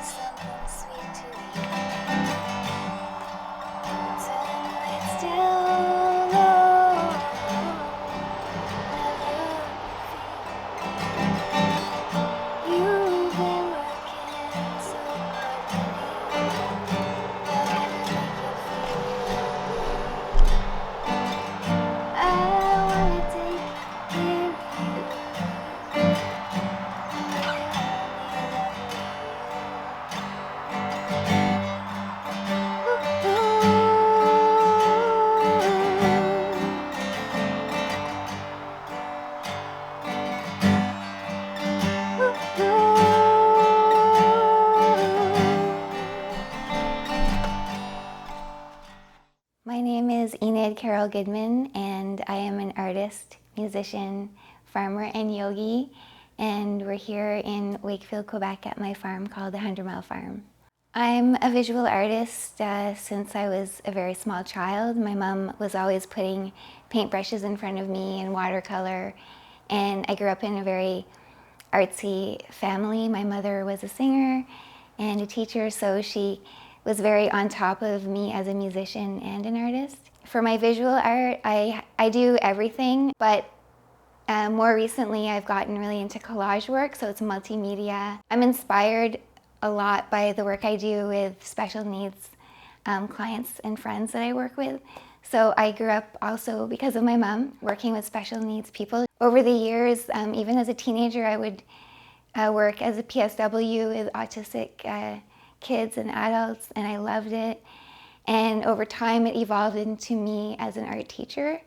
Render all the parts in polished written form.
something sweet to eat. Tonight still low. Now you've been working so hard to leave. How can I make you feel good? I wanna take care of you. My name is Eniid Goodman, and I am an artist, musician, farmer, and yogi. And we're here in Wakefield, Quebec at my farm called the 100 Mile Farm. I'm a visual artist since I was a very small child. My mom was always putting paintbrushes in front of me and watercolor. And I grew up in a very artsy family. My mother was a singer and a teacher, so she was very on top of me as a musician and an artist. For my visual art, I do everything, but more recently I've gotten really into collage work, so it's multimedia. I'm inspired a lot by the work I do with special needs clients and friends that I work with. So I grew up also, because of my mom, working with special needs people. Over the years, even as a teenager, I would work as a PSW with autistic kids and adults, and I loved it. And over time, it evolved into me as an art teacher.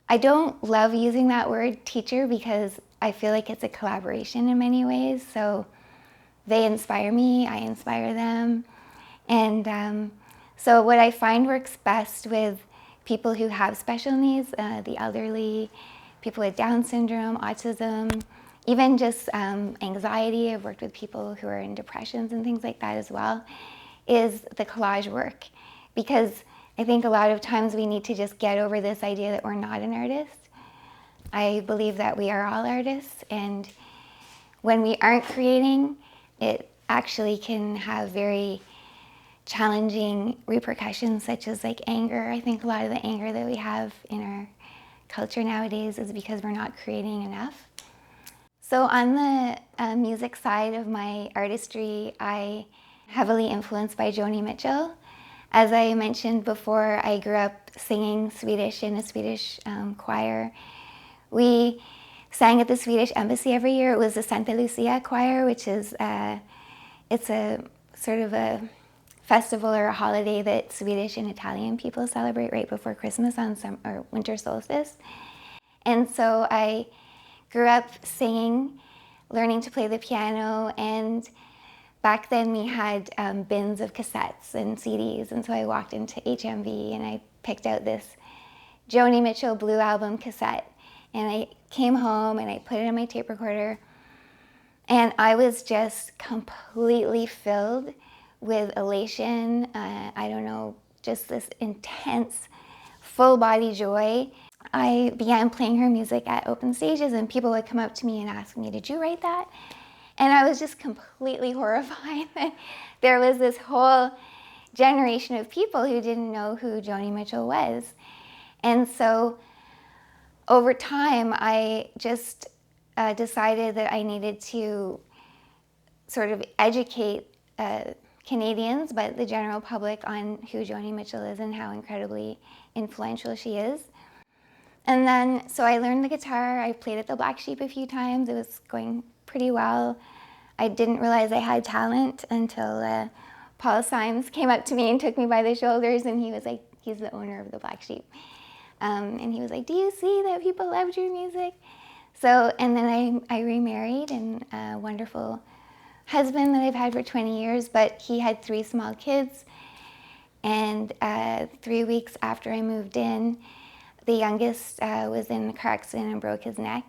I don't love using that word teacher because I feel like it's a collaboration in many ways. So they inspire me, I inspire them. And so what I find works best with people who have special needs, the elderly, people with Down syndrome, autism, even just anxiety. I've worked with people who are in depressions and things like that as well, is the collage work. Because I think a lot of times we need to just get over this idea that we're not an artist. I believe that we are all artists, and when we aren't creating, it actually can have very challenging repercussions, such as like anger. I think a lot of the anger that we have in our culture nowadays is because we're not creating enough. So on the music side of my artistry, I heavily influenced by Joni Mitchell. As I mentioned before, I grew up singing Swedish in a Swedish choir. We sang at the Swedish Embassy every year. It was the Santa Lucia choir, which is it's a sort of a festival or a holiday that Swedish and Italian people celebrate right before Christmas on or winter solstice. And so I grew up singing, learning to play the piano, and back then we had bins of cassettes and CDs, and so I walked into HMV and I picked out this Joni Mitchell Blue Album cassette, and I came home and I put it in my tape recorder, and I was just completely filled with elation. I don't know, just this intense, full body joy. I began playing her music at open stages, and people would come up to me and ask me, "Did you write that?" And I was just completely horrified that there was this whole generation of people who didn't know who Joni Mitchell was. And so over time, I just decided that I needed to sort of educate Canadians, but the general public, on who Joni Mitchell is and how incredibly influential she is. And then, so I learned the guitar. I played at the Black Sheep a few times. It was going pretty well. I didn't realize I had talent until Paul Symes came up to me and took me by the shoulders, and he was like, he's the owner of the Black Sheep. And he was like, "Do you see that people loved your music?" So, and then I remarried, and a wonderful husband that I've had for 20 years, but he had 3 small kids. And 3 weeks after I moved in, the youngest was in a car accident and broke his neck.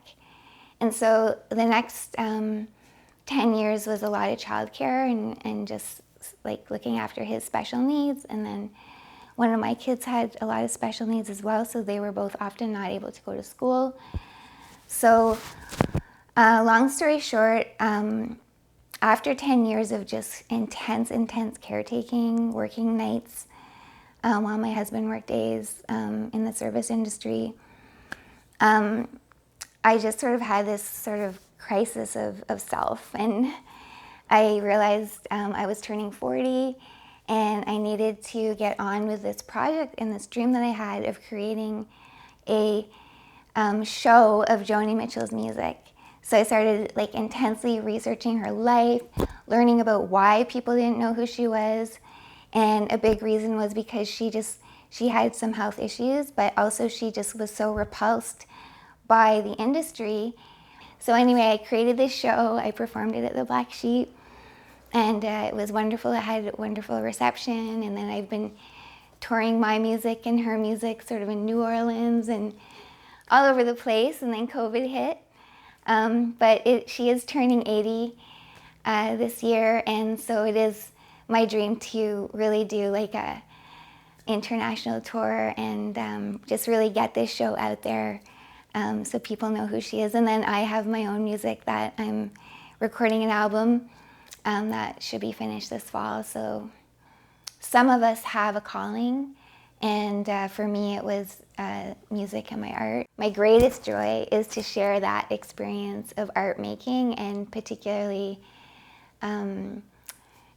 And so the next 10 years was a lot of childcare and just like looking after his special needs. And then one of my kids had a lot of special needs as well, so they were both often not able to go to school. So long story short, After 10 years of just intense caretaking, working nights, while my husband worked days in the service industry, I just sort of had this sort of crisis of self. And I realized I was turning 40 and I needed to get on with this project and this dream that I had of creating a show of Joni Mitchell's music. So I started like intensely researching her life, learning about why people didn't know who she was. And a big reason was because she had some health issues, but also she just was so repulsed by the industry. So anyway, I created this show. I performed it at the Black Sheep, and it was wonderful. It had a wonderful reception, and then I've been touring my music and her music sort of in New Orleans and all over the place, and then COVID hit. But she is turning 80 this year, and so it is my dream to really do like a international tour and just really get this show out there so people know who she is. And then I have my own music that I'm recording an album that should be finished this fall. So some of us have a calling, and for me it was music and my art. My greatest joy is to share that experience of art making, and particularly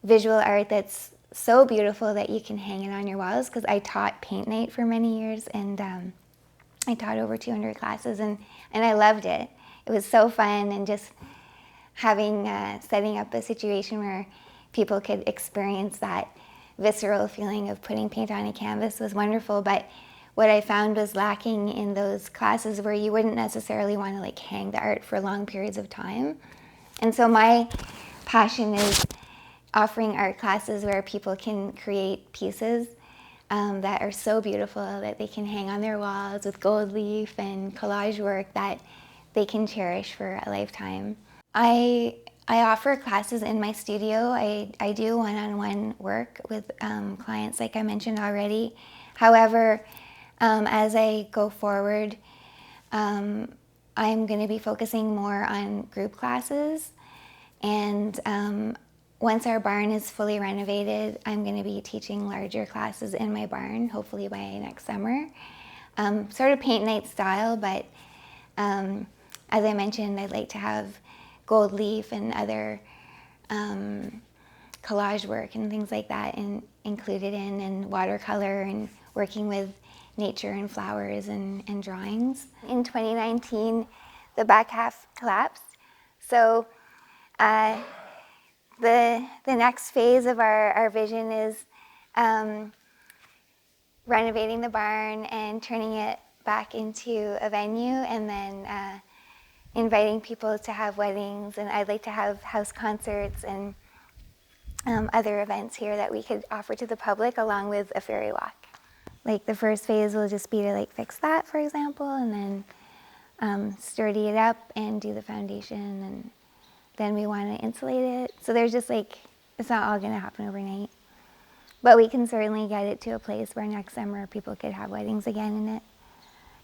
visual art that's so beautiful that you can hang it on your walls, because I taught paint night for many years, and I taught over 200 classes, and I loved it. It was so fun, and just having, setting up a situation where people could experience that visceral feeling of putting paint on a canvas was wonderful. But what I found was lacking in those classes where you wouldn't necessarily want to like hang the art for long periods of time. And so my passion is offering art classes where people can create pieces that are so beautiful that they can hang on their walls with gold leaf and collage work that they can cherish for a lifetime. I offer classes in my studio. I do one-on-one work with clients, like I mentioned already. However, as I go forward, I'm going to be focusing more on group classes. And once our barn is fully renovated, I'm going to be teaching larger classes in my barn, hopefully by next summer. Sort of paint night style, but as I mentioned, I'd like to have gold leaf and other collage work and things like that included in, and watercolor, and working with nature and flowers and drawings. In 2019, the back half collapsed. So the next phase of our vision is renovating the barn and turning it back into a venue, and then inviting people to have weddings. And I'd like to have house concerts and other events here that we could offer to the public, along with a fairy walk. Like the first phase will just be to like fix that, for example, and then sturdy it up and do the foundation, and then we want to insulate it. So there's just like, it's not all going to happen overnight. But we can certainly get it to a place where next summer people could have weddings again in it.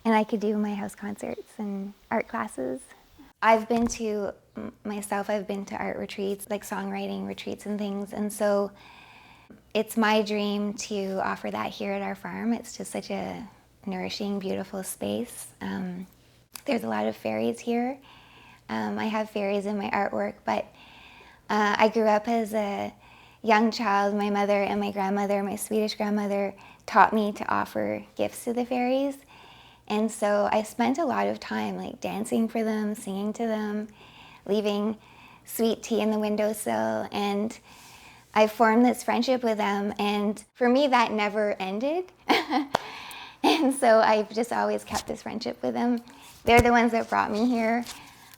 And I could do my house concerts and art classes. I've been to art retreats, like songwriting retreats and things. And so it's my dream to offer that here at our farm. It's just such a nourishing, beautiful space. There's a lot of fairies here. I have fairies in my artwork, but I grew up as a young child. My mother and my grandmother, my Swedish grandmother, taught me to offer gifts to the fairies. And so I spent a lot of time like dancing for them, singing to them, leaving sweet tea in the windowsill. And I formed this friendship with them. And for me, that never ended. And so I've just always kept this friendship with them. They're the ones that brought me here.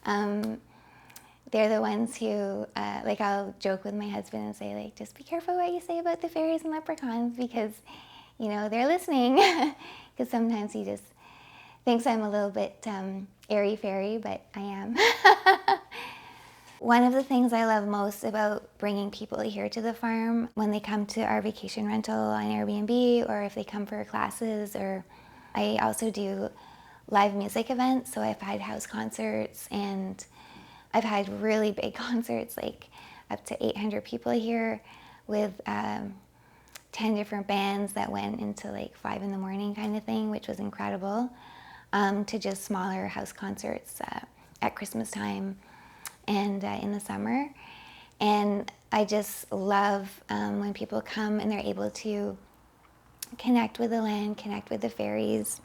They're the ones who, like I'll joke with my husband and say, like, just be careful what you say about the fairies and leprechauns, because, you know, they're listening. Because sometimes he just thinks I'm a little bit airy-fairy, but I am. One of the things I love most about bringing people here to the farm when they come to our vacation rental on Airbnb, or if they come for classes, or I also do live music events. So I've had house concerts, and I've had really big concerts. Like up to 800 people here with 10 different bands that went into like 5 in the morning kind of thing, which was incredible, to just smaller house concerts at Christmas time and in the summer. And I just love when people come and they're able to connect with the land, connect with the fairies,